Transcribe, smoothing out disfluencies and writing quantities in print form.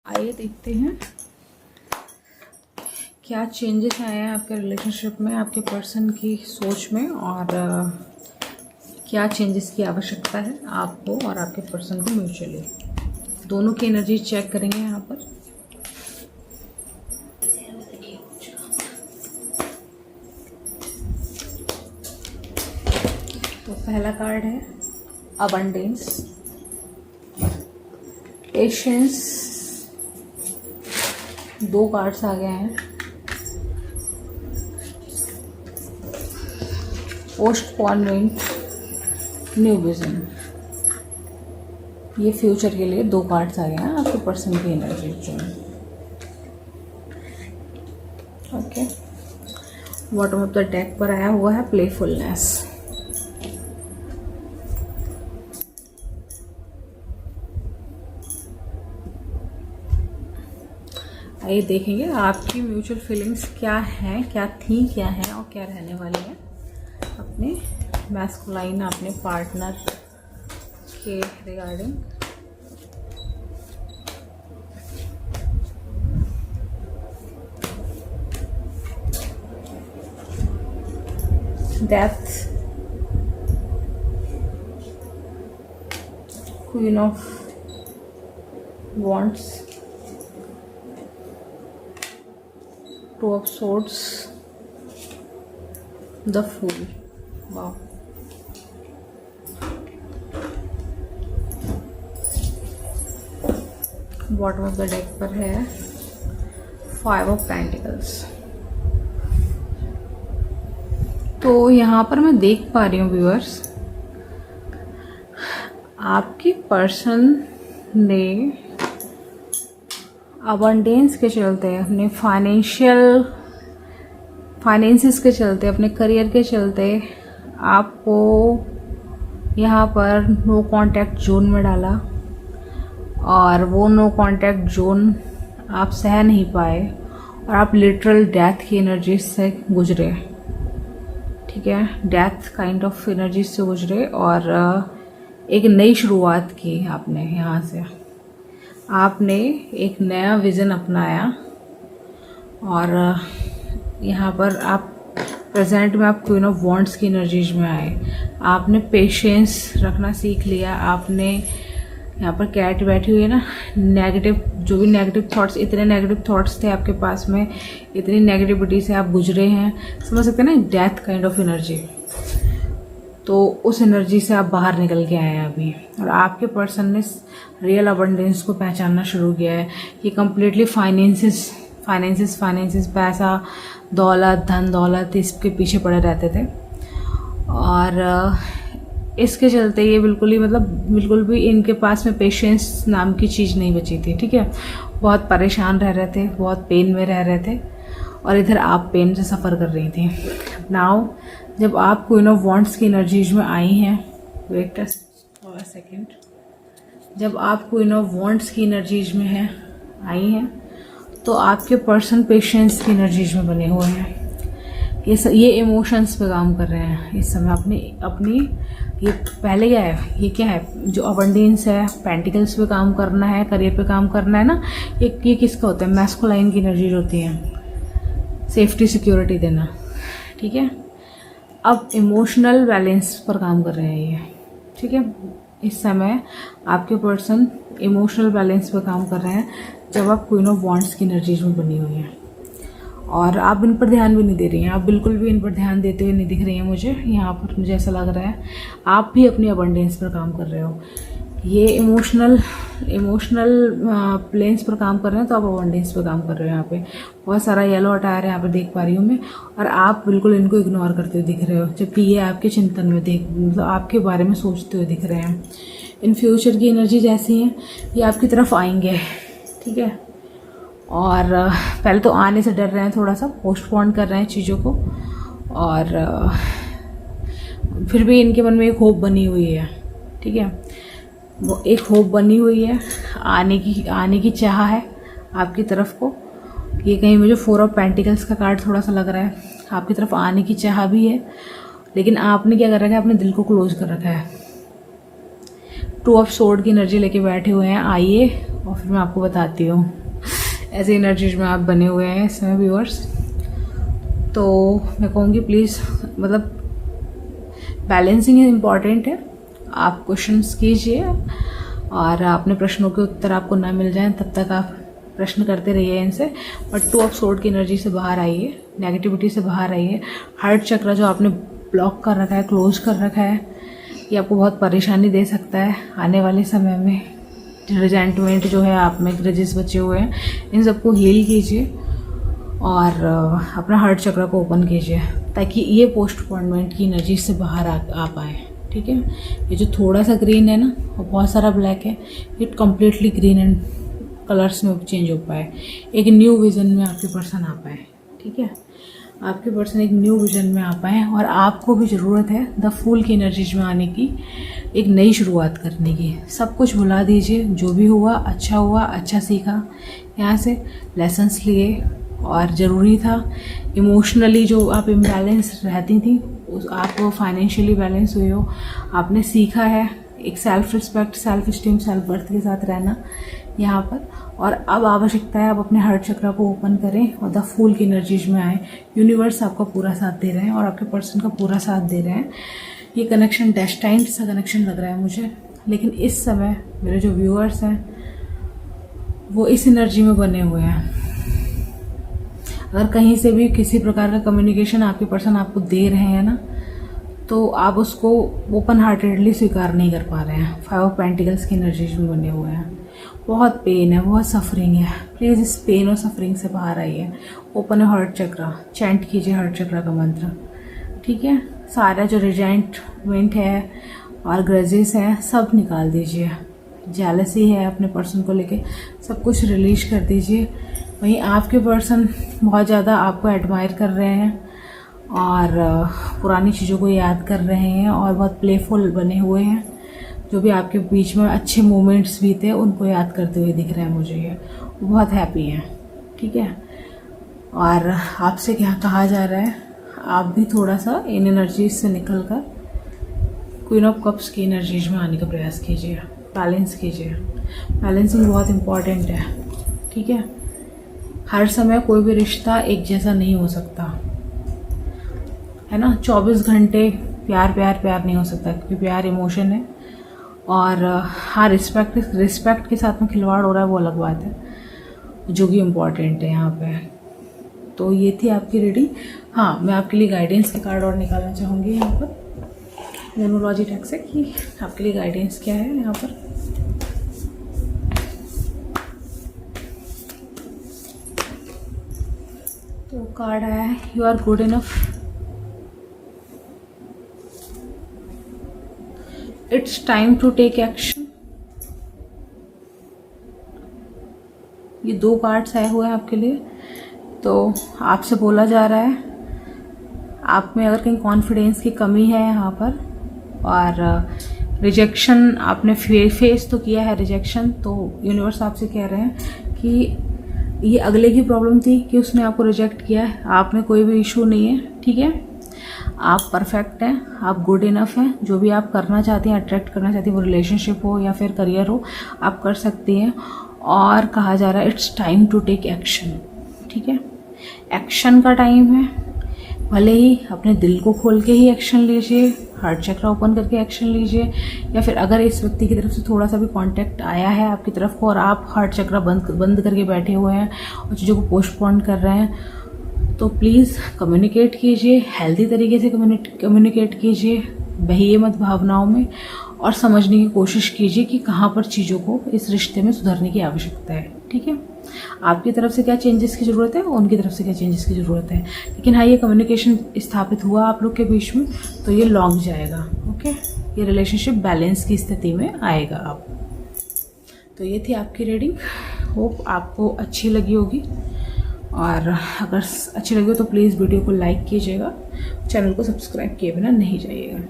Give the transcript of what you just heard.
आइए देखते हैं क्या चेंजेस आए हैं आपके रिलेशनशिप में, आपके पर्सन की सोच में, और क्या चेंजेस की आवश्यकता है आपको और आपके पर्सन को म्यूचुअली। दोनों की एनर्जी चेक करेंगे यहाँ पर। तो पहला कार्ड है अबंडेंस, पेशेंस। 2 कार्ड्स आ गए हैं, पोस्टपोनमेंट, न्यू विजन। ये फ्यूचर के लिए 2 कार्ड्स आ गए हैं आपके पर्सन की एनर्जी में। Okay, bottom of the deck पर आया हुआ है प्लेफुलनेस। आइए देखेंगे आपकी म्यूचुअल फीलिंग्स क्या हैं, क्या थी, क्या हैं और क्या रहने वाली है अपने मैस्कुलाइन, अपने पार्टनर के regarding. Death, queen of wands, two of swords, the fool. वाह, बॉटम ऑफ द डेक पर है 5 ऑफ पेंटिकल्स। तो यहाँ पर मैं देख पा रही हूँ व्यूअर्स, आपकी पर्सन ने अबंडेंस के चलते, अपने फाइनेंसिस के चलते, अपने करियर के चलते आपको यहाँ पर नो कांटेक्ट जोन में डाला, और वो नो कांटेक्ट जोन आप सह नहीं पाए और आप लिटरल डेथ की एनर्जी से गुजरे। ठीक है, डेथ काइंड ऑफ एनर्जी से गुजरे और एक नई शुरुआत की आपने। यहाँ से आपने एक नया विज़न अपनाया और यहाँ पर आप प्रेजेंट में आप क्वीन ऑफ वॉन्ड्स की एनर्जीज में आए। आपने पेशेंस रखना सीख लिया। आपने यहाँ पर कैट बैठी हुई है ना, नेगेटिव, जो भी नेगेटिव थॉट्स, इतने नेगेटिव थॉट्स थे आपके पास में, इतनी नेगेटिविटी से आप गुजरे हैं, समझ सकते हैं ना, डेथ काइंड ऑफ एनर्जी। तो उस एनर्जी से आप बाहर निकल के आए हैं अभी, और आपके पर्सन ने रियल अबंडेंस को पहचानना शुरू किया है। ये कम्प्लीटली फाइनेंसिस, पैसा, दौलत, धन दौलत, इसके पीछे पड़े रहते थे, और इसके चलते ये बिल्कुल भी इनके पास में पेशेंस नाम की चीज़ नहीं बची थी। ठीक है, बहुत परेशान रह रहे थे, बहुत पेन में रह रहे थे, और इधर आप पेन से सफ़र कर रही थी। नाउ जब आप क्वीन ऑफ वॉन्ड्स की एनर्जीज में आई हैं, वेट अ सेकेंड, जब आप क्वीन ऑफ वॉन्ड्स की एनर्जीज में आई हैं, तो आपके पर्सन पेशेंस की एनर्जीज में बने हुए हैं। ये इमोशंस पे काम कर रहे हैं इस समय अपनी ये पहले क्या है, जो अबंडेंस है, पेंटिकल्स पे काम करना है, करियर पे काम करना है ना, ये किसका होता है, मैस्कुलाइन की एनर्जीज होती हैं, सेफ्टी सिक्योरिटी देना। ठीक है, अब इमोशनल बैलेंस पर काम कर रहे हैं ये। ठीक है, इस समय आपके पर्सन इमोशनल बैलेंस पर काम कर रहे हैं जब आप क्वीन ऑफ वॉन्ड्स की एनर्जीज में बनी हुई हैं, और आप इन पर ध्यान भी नहीं दे रही हैं। आप बिल्कुल भी इन पर ध्यान देते हुए नहीं दिख रही हैं मुझे यहाँ पर। मुझे ऐसा लग रहा है आप भी अपनी अबंडेंस पर काम कर रहे हो। ये इमोशनल प्लेन्स पर काम कर रहे हैं, तो आप अबंडेंस पर काम कर रहे हो। यहाँ पे बहुत सारा येलो अटायर है, यहाँ पर देख पा रही हूँ मैं, और आप बिल्कुल इनको इग्नोर करते हुए दिख रहे हो, जबकि ये आपके चिंतन में मतलब आपके बारे में सोचते हुए दिख रहे हैं। इन फ्यूचर की एनर्जी जैसी हैं, ये आपकी तरफ आएंगे। ठीक है, और पहले तो आने से डर रहे हैं, थोड़ा सा पोस्टपोन कर रहे हैं चीज़ों को, और फिर भी इनके मन में एक होप बनी हुई है। ठीक है, वो एक होप बनी हुई है, आने की चाह है आपकी तरफ को। ये कहीं मुझे 4 ऑफ पेंटिकल्स का कार्ड थोड़ा सा लग रहा है, आपकी तरफ आने की चाह भी है, लेकिन आपने क्या कर रखा है, अपने दिल को क्लोज कर रखा है। 2 ऑफ सोर्ड की एनर्जी लेके बैठे हुए हैं। आइए और फिर मैं आपको बताती हूँ ऐसी एनर्जीज में आप बने हुए हैं इस समय व्यूअर्स। तो मैं कहूँगी प्लीज़ मतलब बैलेंसिंग इम्पॉर्टेंट है। आप क्वेश्चंस कीजिए और अपने प्रश्नों के उत्तर आपको ना मिल जाएं तब तक आप प्रश्न करते रहिए इनसे। बट 2 ऑफ सोर्ड की एनर्जी से बाहर आइए, नेगेटिविटी से बाहर आइए। हार्ट चक्र जो आपने ब्लॉक कर रखा है, क्लोज कर रखा है, ये आपको बहुत परेशानी दे सकता है आने वाले समय में। रिजेंटमेंट जो है आप में, ग्रजेस बचे हुए हैं, इन सबको हील कीजिए और अपना हार्ट चक्र को ओपन कीजिए ताकि ये पोस्टपोनमेंट की एनर्जी से बाहर आ पाए। ठीक है, ये जो थोड़ा सा ग्रीन है ना और बहुत सारा ब्लैक है, it completely green and colours में चेंज हो पाए, एक न्यू विजन में आपके पर्सन आ पाए। ठीक है, आपके पर्सन एक न्यू विजन में आ पाए और आपको भी ज़रूरत है द फूल की एनर्जीज में आने की, एक नई शुरुआत करने की। सब कुछ भुला दीजिए, जो भी हुआ, अच्छा सीखा, यहाँ से लेसन्स लिए और ज़रूरी था। इमोशनली जो आप इम्बैलेंस रहती थी आप फाइनेंशियली बैलेंस हुए हो, आपने सीखा है एक self respect, self esteem, self worth के साथ रहना यहाँ पर। और अब आवश्यकता है आप अपने हार्ट चक्र को ओपन करें और द फूल की एनर्जीज में आए। यूनिवर्स आपका पूरा साथ दे रहे हैं और आपके पर्सन का पूरा साथ दे रहे हैं। ये कनेक्शन डेस्टाइन्ड सा कनेक्शन लग रहा है मुझे, लेकिन इस समय मेरे जो व्यूअर्स हैं वो इस एनर्जी में बने हुए हैं। अगर कहीं से भी किसी प्रकार का कम्युनिकेशन आपके पर्सन आपको दे रहे हैं ना, तो आप उसको ओपन हार्टेडली स्वीकार नहीं कर पा रहे हैं। 5 ऑफ पेंटिकल्स की एनर्जीज में बने हुए हैं। बहुत पेन है, बहुत सफरिंग है। प्लीज़ इस पेन और सफरिंग से बाहर आइए। ओपन हार्ट चक्र, चैंट कीजिए हार्ट चक्र का मंत्र। ठीक है, सारा जो रिजेंटमेंट है और ग्रजेस हैं सब निकाल दीजिए। जेलसी है अपने पर्सन को लेके, सब कुछ रिलीज कर दीजिए। वहीं आपके पर्सन बहुत ज़्यादा आपको एडमायर कर रहे हैं और पुरानी चीज़ों को याद कर रहे हैं और बहुत प्लेफुल बने हुए हैं। जो भी आपके बीच में अच्छे मोमेंट्स भी थे उनको याद करते हुए दिख रहे हैं मुझे। ये बहुत हैप्पी हैं। ठीक है, और आपसे क्या कहा जा रहा है, आप भी थोड़ा सा इन एनर्जीज से निकल कर क्वीन ऑफ कप्स की एनर्जीज में आने का प्रयास कीजिए। बैलेंस कीजिए। बैलेंसिंग बहुत इम्पॉर्टेंट है। ठीक है, हर समय कोई भी रिश्ता एक जैसा नहीं हो सकता है ना। 24 घंटे प्यार प्यार प्यार नहीं हो सकता, क्योंकि प्यार इमोशन है। और हाँ, रिस्पेक्ट के साथ में खिलवाड़ हो रहा है वो अलग बात है, जो कि इम्पॉर्टेंट है यहाँ पे। तो ये थी आपकी रीडिंग। हाँ, मैं आपके लिए गाइडेंस के कार्ड और निकालना चाहूँगी यहाँ पर न्यूमरोलॉजी टेक से कि आपके लिए गाइडेंस क्या है यहाँ पर। तो कार्ड आया है you are good enough, it's time to take action. ये 2 कार्ड्स आए हुए हैं आपके लिए। तो आपसे बोला जा रहा है आप में अगर कहीं कॉन्फिडेंस की कमी है यहाँ पर, और रिजेक्शन आपने फेस तो किया है रिजेक्शन, तो यूनिवर्स आपसे कह रहे हैं कि ये अगले की प्रॉब्लम थी कि उसने आपको रिजेक्ट किया है। आप में कोई भी इशू नहीं है। ठीक है, आप परफेक्ट हैं, आप गुड इनफ हैं। जो भी आप करना चाहती हैं, अट्रैक्ट करना चाहती हैं, वो रिलेशनशिप हो या फिर करियर हो, आप कर सकती हैं। और कहा जा रहा है it's time to take action. ठीक है, एक्शन का टाइम है। भले ही अपने दिल को खोल के ही एक्शन लीजिए, हार्ट चक्र ओपन करके एक्शन लीजिए, या फिर अगर इस व्यक्ति की तरफ से थोड़ा सा भी कांटेक्ट आया है आपकी तरफ को और आप हार्ट चक्र बंद करके बैठे हुए हैं और चीज़ों को पोस्टपोन कर रहे हैं, तो प्लीज़ कम्युनिकेट कीजिए, हेल्दी तरीके से कम्युनिकेट कीजिए, बहिए मत भावनाओं में, और समझने की कोशिश कीजिए कि कहाँ पर चीज़ों को इस रिश्ते में सुधारने की आवश्यकता है। ठीक है, आपकी तरफ से क्या चेंजेस की ज़रूरत है, उनकी तरफ से क्या चेंजेस की ज़रूरत है। लेकिन हाँ, ये कम्युनिकेशन स्थापित हुआ आप लोग के बीच में तो ये लॉन्ग जाएगा। ओके, ये रिलेशनशिप बैलेंस की स्थिति में आएगा आप। तो ये थी आपकी रीडिंग। होप आपको अच्छी लगी होगी, और अगर अच्छी लगी हो तो प्लीज़ वीडियो को लाइक कीजिएगा, चैनल को सब्सक्राइब किए बिना नहीं जाइएगा।